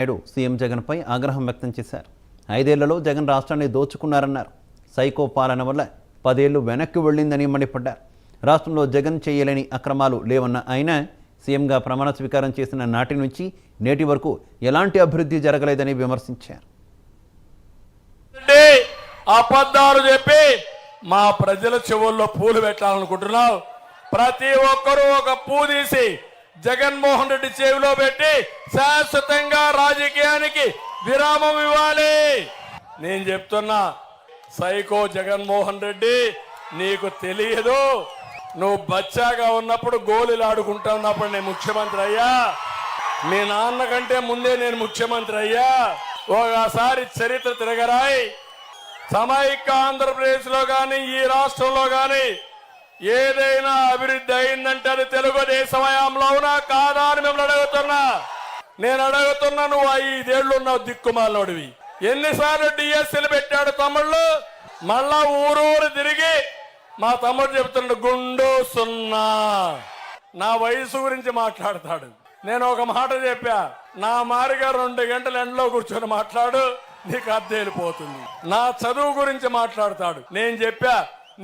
Naidu CM జగన్పై ఆగ్రహం వ్యక్తం చేశారు. 5 ఏళ్లలో జగన్ రాష్ట్రాన్ని దోచుకున్నారన్నారు. సైకో పాలన వల్ల 10 ఏళ్లు వెనక్కి వెళ్ళిందని మండిపడ్డారు. రాష్ట్రంలో జగన్ చేయలేని అక్రమాలు లేవన్న ఆయన సీఎంగా ప్రమాణ స్వీకారం చేసిన నాటి నుంచి నేటి వరకు ఎలాంటి అభివృద్ధి జరగలేదని విమర్శించారు. అబద్ధాలు చెప్పి మా ప్రజల చెవుల్లో పూలు పెట్టాలనుకుంటున్నావు. ప్రతి ఒక్కరూ ఒక పూ తీసి జగన్మోహన్ రెడ్డి చెవిలో పెట్టి శాశ్వతంగా రాజకీయానికి విరామం ఇవ్వాలి. నేను చెప్తున్నా, సైకో జగన్మోహన్ రెడ్డి, నీకు తెలియదు. నువ్వు బచ్చాగా ఉన్నప్పుడు గోళీలు ఆడుకుంటా ఉన్నప్పుడు నేను ముఖ్యమంత్రి అయ్యా. మీ నాన్న కంటే ముందే నేను ముఖ్యమంత్రి అయ్యా. ఒకసారి చరిత్ర తిరగరాయి. సమైక్య ఆంధ్రప్రదేశ్ లో కానీ ఈ రాష్ట్రంలో కానీ ఏదైనా అభివృద్ధి అయిందంటే అది తెలుగుదేశం హయాంలో అవునా కాదా అని మిమ్మల్ని అడుగుతున్నా. నేను అడుగుతున్నా, నువ్వు 5 ఏళ్లు ఉన్నావు దిక్కుమాలోడివి. ఎన్నిసార్లు డిఎస్సీలు పెట్టాడు తమ్ముళ్ళు? మళ్ళా ఊరూరు తిరిగి మా తమ్ముడు చెప్తున్నాడు గుండు 0. నా వయసు గురించి మాట్లాడతాడు. నేను ఒక మాట చెప్పా, నా మారిగా 2 గంటలు ఎండలో కూర్చొని మాట్లాడు, నీకు అర్థం వెళ్ళిపోతుంది. నా చదువు గురించి మాట్లాడతాడు. నేను చెప్పా,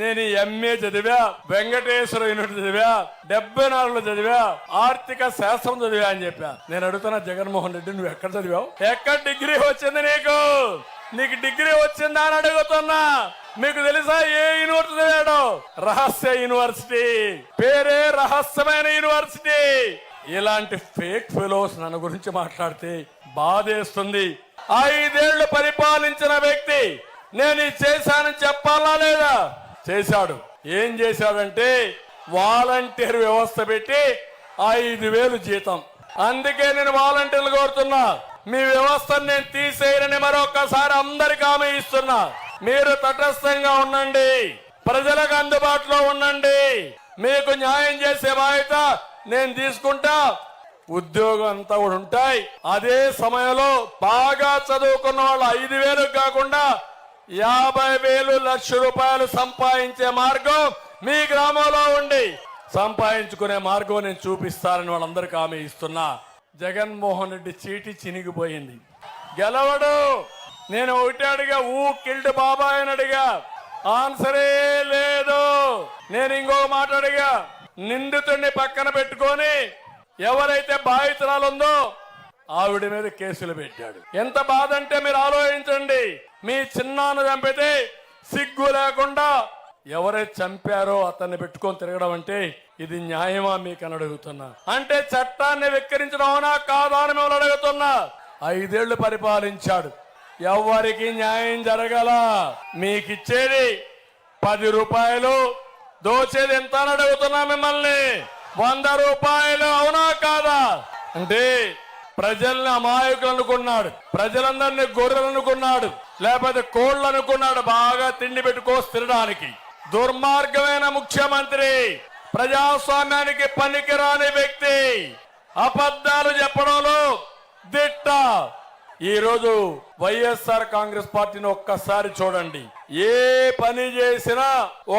నేను ఎంఏ చదివా, వెంకటేశ్వర యూనివర్సిటీ చదివా, 74లో చదివా, ఆర్థిక శాస్త్రం చదివా అని చెప్పా. నేను అడుగుతున్నా, జగన్మోహన్ రెడ్డి నువ్వు ఎక్కడ చదివావు? ఎక్కడ డిగ్రీ వచ్చింది నీకు? నీకు డిగ్రీ వచ్చిందా అని అడుగుతున్నా. మీకు తెలుసా ఏ యూనివర్సిటీ చదివాడు? రహస్య యూనివర్సిటీ, పేరే రహస్యమైన యూనివర్సిటీ. ఇలాంటి ఫేక్ ఫెలోస్ నన్ను గురించి మాట్లాడితే బాధేస్తుంది. 5 ఏళ్లు పరిపాలించిన వ్యక్తి నేను ఇది చేశానని చెప్పాలా లేదా? చేశాడు. ఏం చేశాడంటే వాలంటీర్ వ్యవస్థ పెట్టి 5,000 జీతం. అందుకే నేను వాలంటీర్లు కోరుతున్నా, మీ వ్యవస్థను నేను తీసేయనని మరొకసారి అందరికి హామీ ఇస్తున్నా. మీరు తటస్థంగా ఉండండి, ప్రజలకు అందుబాటులో ఉండండి, మీకు న్యాయం చేసే బాధ్యత నేను తీసుకుంటా. ఉద్యోగం అంతా కూడా ఉంటాయి. అదే సమయంలో బాగా చదువుకున్న వాళ్ళు 5,000 కాకుండా 50,000 లక్ష రూపాయలు సంపాదించే మార్గం మీ గ్రామంలో ఉండి సంపాదించుకునే మార్గం నేను చూపిస్తానని వాళ్ళందరికీ హామీ ఇస్తున్నా. జగన్మోహన్ రెడ్డి చీటి చినిగిపోయింది, గెలవడు. నేను ఒకటి అడిగా, కిల్డ్ బాబాయ్ అని అడిగా, ఆన్సరే లేదు. నేను ఇంకో మాట అడిగా, నిందితుడిని పక్కన పెట్టుకొని ఎవరైతే బాధితురాలు ఉందో ఆవిడ మీద కేసులు పెట్టాడు. ఎంత బాధ అంటే మీరు ఆలోచించండి. మీ చిన్నాన్న చంపితే సిగ్గు లేకుండా ఎవరైతే చంపారో అతన్ని పెట్టుకొని తిరగడం అంటే ఇది న్యాయమా మీకు అని అడుగుతున్నా. అంటే చట్టాన్ని వెక్కిరించడం అవునా కాదా అని మిమ్మల్ని అడుగుతున్నా. 5 ఏళ్లు పరిపాలించాడు, ఎవరికి న్యాయం జరగల. మీకు ఇచ్చేది 10 రూపాయలు, దోచేది ఎంత అని అడుగుతున్నా మిమ్మల్ని. 100 రూపాయలు, అవునా కాదా? అంటే ప్రజల్ని అమాయకులు అనుకున్నాడు, ప్రజలందరినీ గొర్రెలు అనుకున్నాడు, లేకపోతే కోళ్ళు అనుకున్నాడు. బాగా తిండి పెట్టుకోసి తినడానికి దుర్మార్గమైన ముఖ్యమంత్రి, ప్రజాస్వామ్యానికి పనికిరాని వ్యక్తి, అబద్ధాలు చెప్పడంలో దిట్ట. ఈరోజు వైఎస్ఆర్ కాంగ్రెస్ పార్టీని ఒక్కసారి చూడండి. ఏ పని చేసినా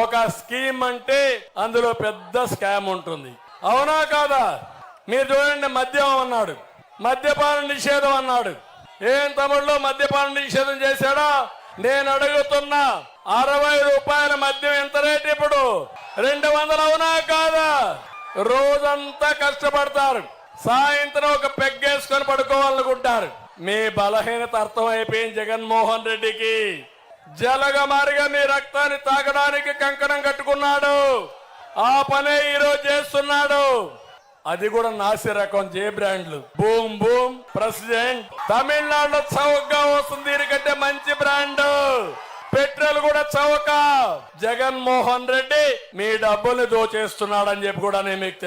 ఒక స్కీమ్ అంటే అందులో పెద్ద స్కామ్ ఉంటుంది, అవునా కాదా? మీరు చూడండి, మద్యం అన్నాడు, మద్యపాన నిషేధం అన్నాడు. ఏం తమ్ముళ్ళు మద్యపాన నిషేధం చేశాడా? నేను అడుగుతున్నా, 60 రూపాయల మద్యం ఎంత రేటు ఇప్పుడు? 200, అవునా కాదా? రోజంతా కష్టపడతారు, సాయంత్రం ఒక పెగ్గేసుకొని పడుకోవాలనుకుంటారు. మీ బలహీనత అర్థమైపోయింది జగన్మోహన్ రెడ్డికి. జలగమారిగా మీ రక్తాన్ని తాగడానికి కంకణం కట్టుకున్నాడు. ఆ పనే ఈరోజు చేస్తున్నాడు. అది కూడా నాసి రకం జే బ్రాండ్లు. Boom boom president. తమిళనాడులో చౌకగా వస్తుంది, దీనికంటే మంచి బ్రాండ్. పెట్రోల్ కూడా చౌక. జగన్మోహన్ రెడ్డి మీ డబ్బుల్ని దోచేస్తున్నాడని చెప్పి కూడా నేను మీకు తెలియదు.